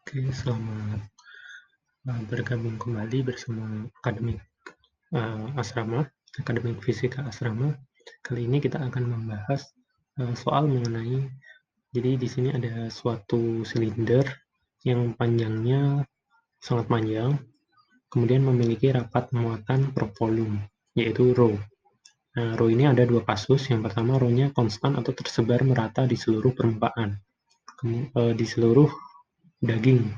Oke, selamat bergabung kembali bersama Akademik Asrama, Akademik Fisika Asrama. Kali ini kita akan membahas soal mengenai, jadi di sini ada suatu silinder yang panjangnya sangat panjang, kemudian memiliki rapat muatan per volume, yaitu rho. Nah, rho ini ada dua kasus. Yang pertama, rho-nya konstan atau tersebar merata di seluruh permukaan, di seluruh daging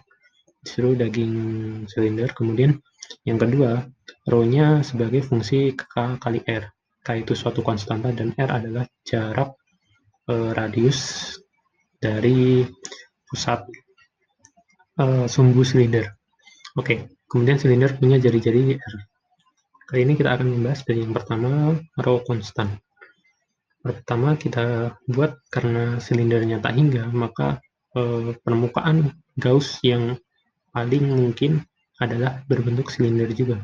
silinder. Kemudian yang kedua, rho-nya sebagai fungsi K kali R. K itu suatu konstanta dan R adalah jarak radius dari pusat sumbu silinder. Oke, kemudian silinder punya jari-jari R. Kali ini kita akan membahas dari yang pertama, rho konstan. Pertama kita buat, karena silindernya tak hingga, maka permukaan Gauss yang paling mungkin adalah berbentuk silinder juga.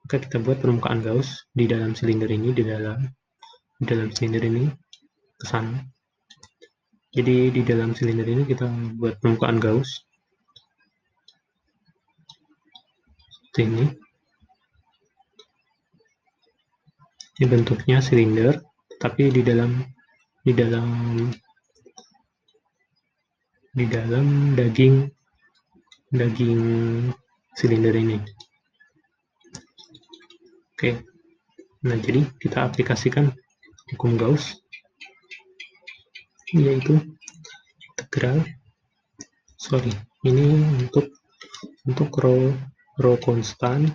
Maka kita buat permukaan Gauss di dalam silinder ini, di dalam silinder ini ke sana. Jadi di dalam silinder ini kita buat permukaan Gauss seperti ini. Ini bentuknya silinder, tapi di dalam daging silinder ini. Oke. Nah, jadi kita aplikasikan hukum Gauss, yaitu integral, ini untuk rho konstan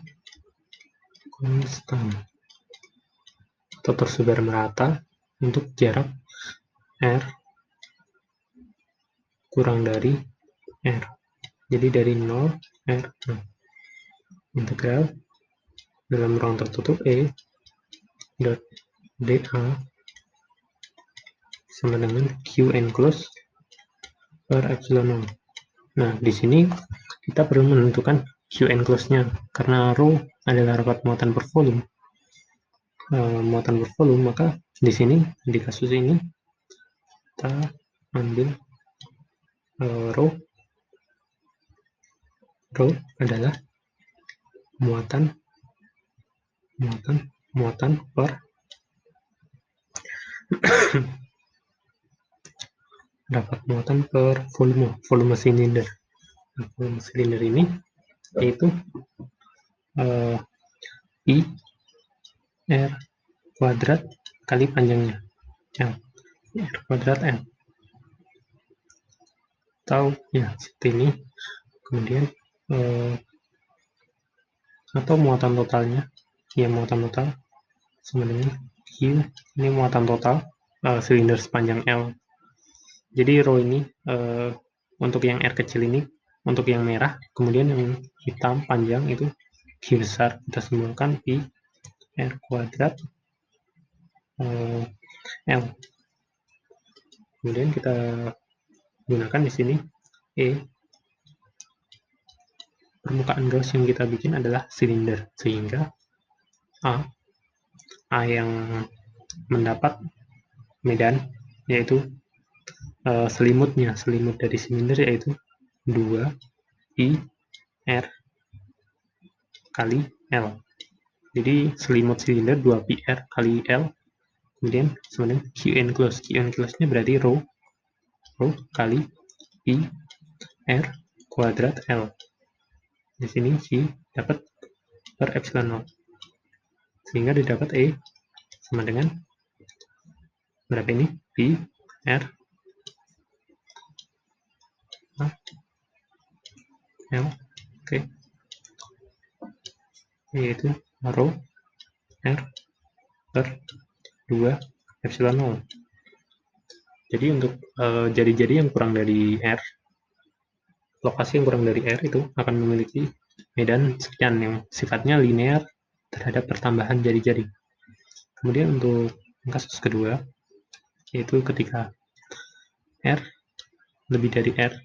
atau tersebar merata untuk jarak R kurang dari R. Jadi dari 0 R. Nah, integral dalam ruang tertutup E dot dA sama dengan Q enclosed per epsilon 0. Nah, di sini kita perlu menentukan Q enclosed-nya, karena rho adalah rapat muatan per volume. Maka di sini, di kasus ini, kita ambil rho adalah muatan per rapat muatan per volume silinder. Nah, volume silinder ini yaitu I R kuadrat kali panjangnya L, R kuadrat L, atau ya seperti ini. Kemudian atau muatan totalnya, ya muatan total sama dengan Q, ini muatan total silinder sepanjang L. Jadi rho ini untuk yang R kecil ini, untuk yang merah, kemudian yang hitam panjang itu Q besar, kita simbolkan I R kuadrat L. Kemudian kita gunakan di sini E. Permukaan Gauss yang kita bikin adalah silinder, sehingga A yang mendapat medan, yaitu selimut dari silinder, yaitu 2 I R kali L. Jadi selimut silinder 2 pi R kali L, kemudian sama dengan Q enclosed. Q enclosed-nya berarti rho kali I R kuadrat L. Di sini Q dapat per epsilon 0, sehingga didapat E sama dengan berapa ini? Pi R L. Oke. Yaitu rho R per 2 epsilon 0. Jadi untuk jari-jari yang kurang dari R, lokasi yang kurang dari R itu akan memiliki medan sekian yang sifatnya linear terhadap pertambahan jari-jari. Kemudian untuk kasus kedua, yaitu ketika R lebih dari R,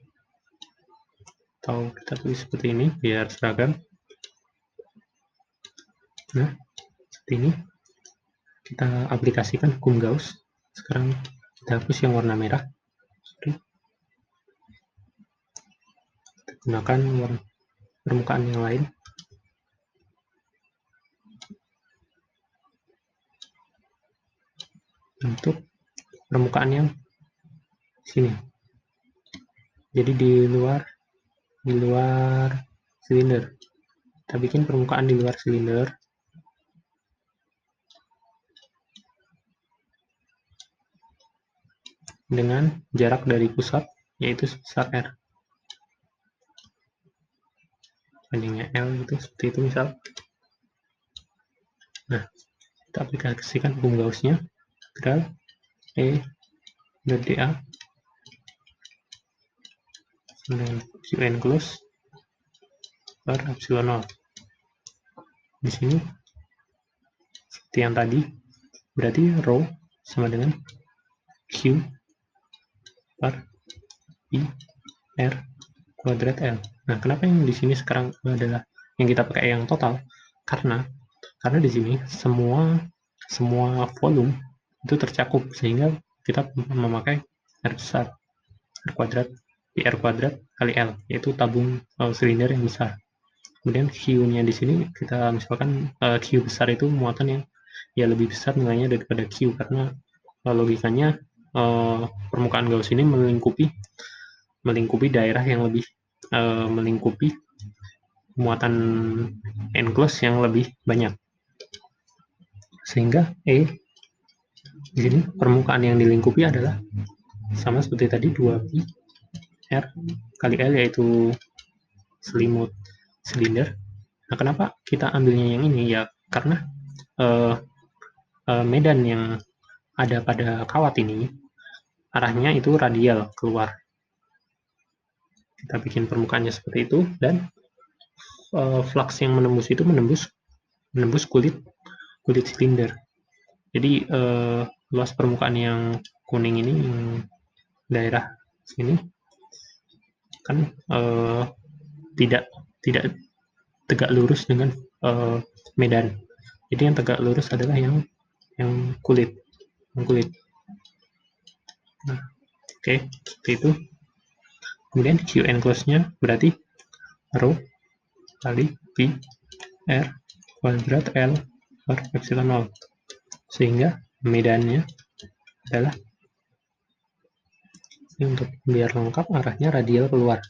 atau kita tulis seperti ini biar seragam. Nah, seperti ini kita aplikasikan hukum Gauss. Sekarang kita hapus yang warna merah. gunakan permukaan yang lain. Untuk permukaan yang sini. Jadi di luar silinder. Kita bikin permukaan di luar silinder. Dengan jarak dari pusat yaitu sebesar R. Bandingnya L gitu, seperti itu misal. Nah, kita aplikasikan hukum Gauss-nya. Integral E dA dengan Qn close per epsilon 0. Di sini seperti yang tadi, berarti rho sama dengan Q per I R kuadrat L. Nah, kenapa yang di sini sekarang adalah yang kita pakai yang total? Karena di sini semua volume itu tercakup, sehingga kita memakai R besar, R kuadrat pi R kuadrat kali L, yaitu tabung silinder yang besar. Kemudian Q-nya di sini kita misalkan Q besar itu muatan yang ya lebih besar nilainya daripada Q, karena logikanya permukaan Gauss ini melingkupi daerah yang lebih melingkupi muatan enclosed yang lebih banyak, sehingga E di sini permukaan yang dilingkupi adalah sama seperti tadi 2pi R kali L, yaitu selimut silinder. Nah, kenapa kita ambilnya yang ini? Ya karena medan yang ada pada kawat ini arahnya itu radial keluar. Kita bikin permukaannya seperti itu, dan flux yang menembus itu menembus kulit silinder. Jadi luas permukaan yang kuning ini, yang daerah sini kan tidak tegak lurus dengan medan. Jadi yang tegak lurus adalah yang kulit. Nah, oke, seperti itu. Kemudian Qn close-nya berarti rho kali pi R kuadrat L per epsilon 0. Sehingga medannya adalah, untuk biar lengkap, arahnya radial keluar.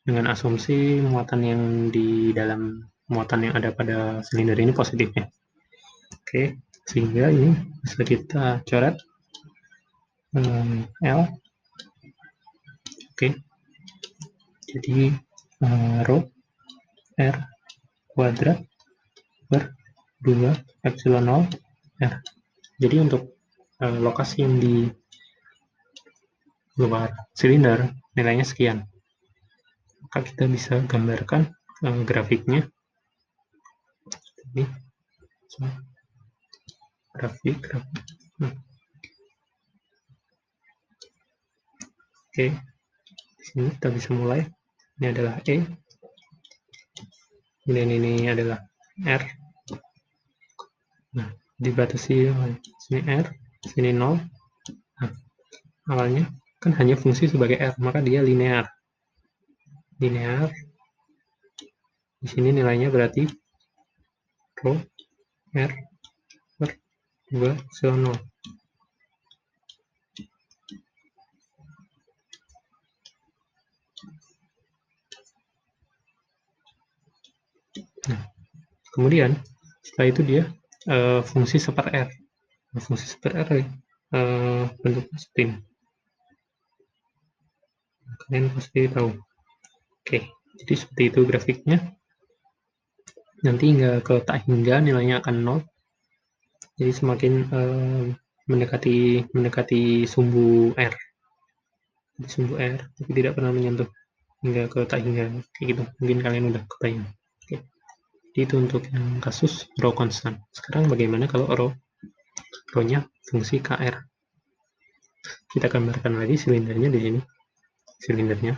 Dengan asumsi muatan yang di dalam muatan yang ada pada silinder ini positifnya. Oke, sehingga ini bisa kita coret L. Oke, jadi rho R kuadrat per 2 epsilon 0 R. Jadi untuk lokasi yang di luar silinder nilainya sekian. Maka kita bisa gambarkan grafiknya. Ini grafik. Nah. Oke, di sini kita bisa mulai. Ini adalah E, kemudian ini adalah R. Nah, dibatasi sini R, sini 0. Nah, awalnya kan hanya fungsi sebagai R, maka dia linear. Di sini nilainya berarti rho R per 2 epsilon 0. Nah, kemudian setelah itu dia fungsi seper R. Nah, fungsi seper R bentuknya seperti ini. Kalian pasti tahu. Oke, jadi seperti itu grafiknya. Nanti hingga ke tak hingga nilainya akan 0. Jadi semakin mendekati sumbu R. Jadi sumbu R, tapi tidak pernah menyentuh hingga ke tak hingga, kayak gitu. Mungkin kalian udah kebayang. Oke. Jadi itu untuk yang kasus rho konstan. Sekarang bagaimana kalau rho-nya fungsi KR? Kita gambarkan lagi silindernya di sini. Silindernya.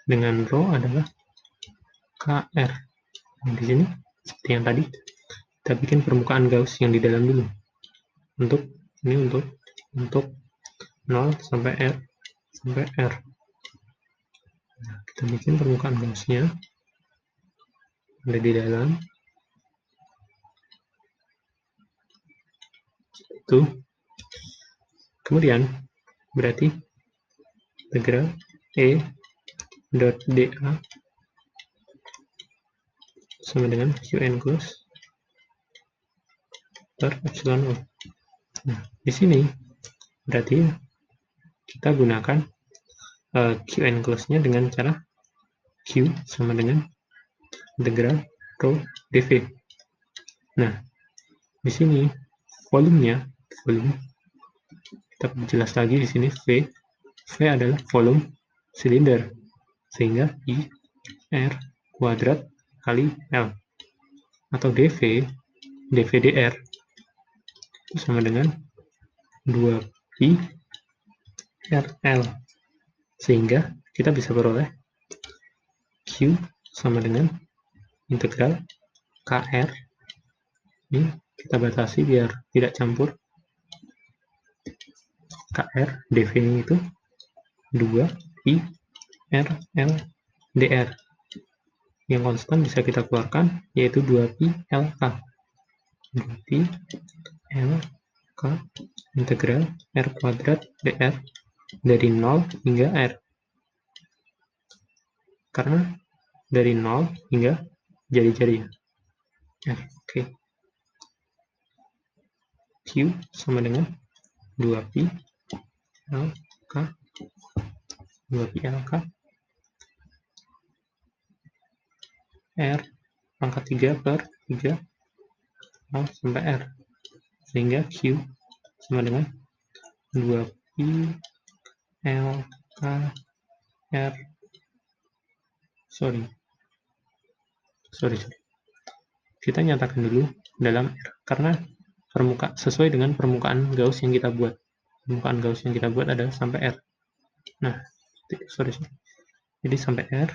Dengan rho adalah KR. Nah, di sini seperti yang tadi, Kita bikin permukaan Gauss yang di dalam dulu. Untuk 0 sampai R sampai R. Nah, kita bikin permukaan Gauss-nya ada di dalam. Itu. Kemudian berarti integral E dot dA sama dengan Qn close per epsilon 0. Nah, di sini berarti kita gunakan Qn close-nya dengan cara Q sama dengan integral rho dV. Nah, di sini volume kita jelas lagi di sini V adalah volume silinder, sehingga I R kuadrat kali L atau dV dr itu sama dengan 2pi RL, sehingga kita bisa peroleh Q sama dengan integral KR, ini kita batasi biar tidak campur, KR dV itu 2pi RL dr, yang konstan bisa kita keluarkan yaitu 2pi LK, 2pi LK integral R kuadrat dr dari 0 hingga R, karena dari 0 hingga jari-jari R. Oke. Q sama dengan 2pi LK 2pi LK R pangkat 3 per 3 0 sampai R, sehingga Q sama dengan 2pi LK R sorry kita nyatakan dulu dalam R, karena sesuai dengan permukaan Gauss yang kita buat. Permukaan Gauss yang kita buat adalah sampai R. Nah, jadi sampai R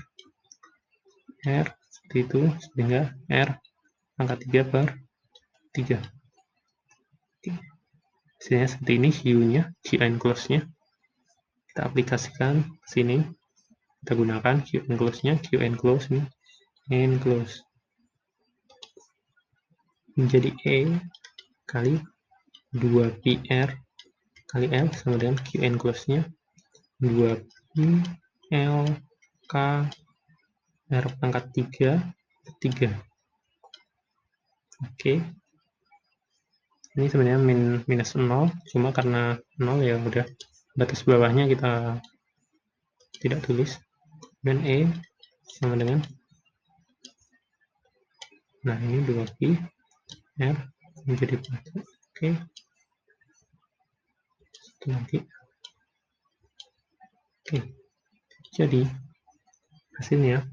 seperti itu, sehingga R pangkat 3 per 3. Hasilnya seperti ini, Q-nya, Qn close-nya. Kita aplikasikan ke sini. Kita gunakan Qn close-nya, Qn close ini, N close. Menjadi E kali 2pi R kali L sama dengan Qn close-nya 2pi L K R pangkat 3. Oke. Ini sebenarnya minus 0, cuma karena 0 ya udah batas bawahnya kita tidak tulis. Dan E sama dengan, nah ini 2pi R menjadi 1. Oke. Itu nanti. Oke. Jadi hasilnya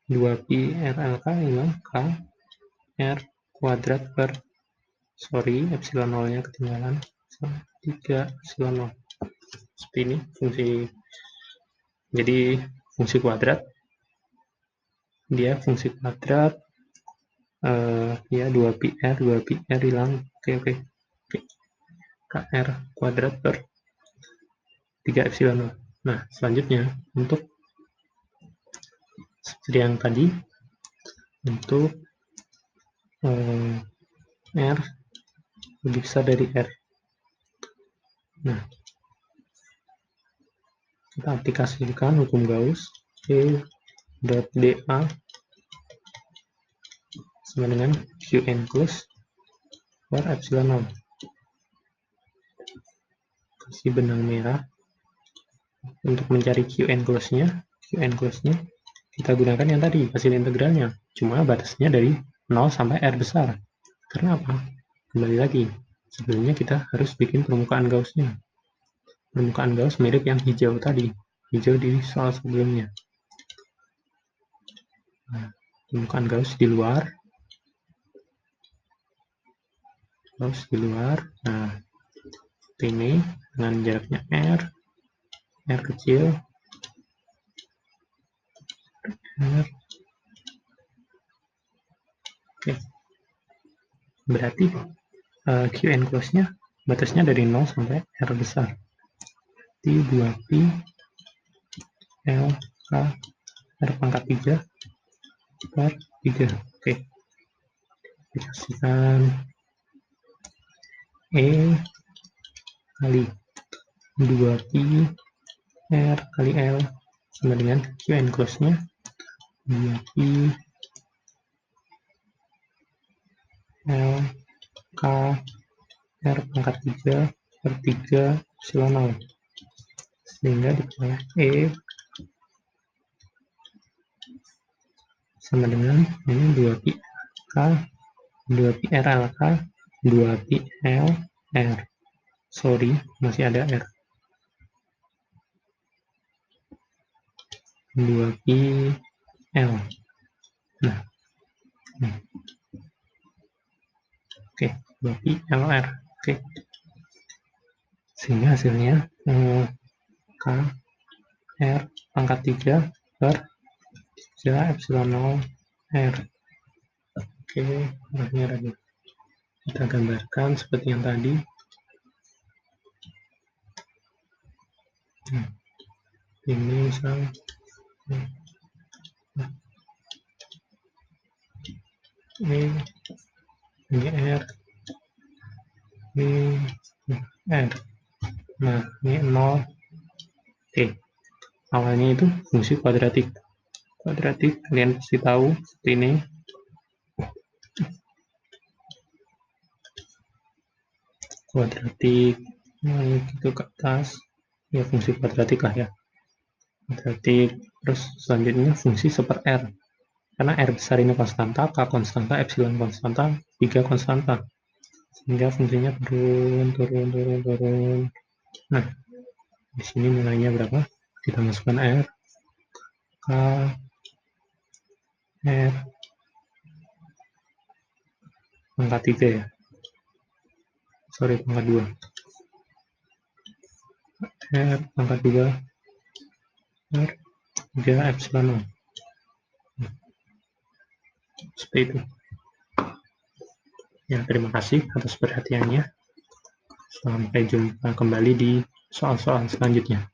2pi RLK hilang K R kuadrat per epsilon 0 nya ketinggalan 3 epsilon 0. Seperti ini fungsi, jadi fungsi kuadrat, dia fungsi kuadrat ya 2pi R hilang. Oke. KR kuadrat per 3 epsilon 0. Nah, selanjutnya untuk seperti yang tadi, untuk R lebih besar dari R. Nah, kita aplikasikan hukum Gauss, E dot dA sama dengan Qn close per epsilon 0. Kasih benang merah untuk mencari Qn close-nya kita gunakan yang tadi hasil integralnya, cuma batasnya dari 0 sampai R besar. Karena apa? Kembali lagi, sebelumnya kita harus bikin permukaan Gauss-nya. Permukaan Gauss mirip yang hijau tadi, hijau di soal sebelumnya. Nah, permukaan Gauss di luar. Nah, ini dengan jaraknya R kecil, R. Oke. Berarti Q enclose-nya batasnya dari 0 sampai R besar. Di 2pi L K R pangkat 3 per 3. Oke. Dikasihkan E kali 2pi R kali L sama dengan Q enclose-nya 2pi L K R pangkat 3 per 3 epsilon 0, sehingga dikali E sama dengan ini 2pi K 2pi R L K 2pi L R, sorry masih ada R, 2pi L. Nah, oke, 2pi L R. Oke, sehingga hasilnya K R pangkat 3 per 3 epsilon 0 R. Oke, arahnya lagi kita gambarkan seperti yang tadi. Ini misal ini R, ini R. Nah, ini 0. Oke, awalnya itu fungsi kuadratik. Kuadratik kalian pasti tahu seperti ini. Kuadratik naik itu ke atas, ya fungsi kuadratik lah ya. Kuadratik, terus selanjutnya fungsi seper R. Karena R besar ini konstanta, K konstanta, epsilon konstanta, 3 konstanta. Sehingga fungsinya turun. Nah, di sini nilainya berapa? Kita masukkan R, K, R, pangkat 3 ya. Sorry, pangkat 2. R, pangkat 2, R, 3, epsilon 0. Seperti itu. Ya, terima kasih atas perhatiannya. Sampai jumpa kembali di soal-soal selanjutnya.